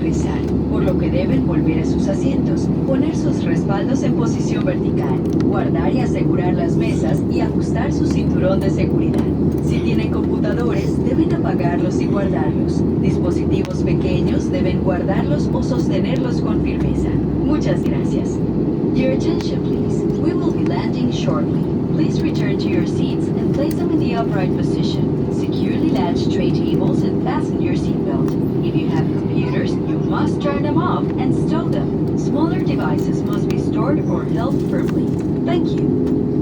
regresar, por lo que deben volver a sus asientos, poner sus respaldos en posición vertical, guardar y asegurar las mesas y ajustar su cinturón de seguridad. Si tienen computadores, deben apagarlos y guardarlos. Dispositivos pequeños deben guardarlos o sostenerlos con firmeza. Muchas gracias. Your attention, please. We will be landing shortly. Please return to your seats and place them in the upright position. Securely latch tray tables and fasten your seatbelt. If you have computers, you must turn them off and stow them. Smaller devices must be stored or held firmly. Thank you.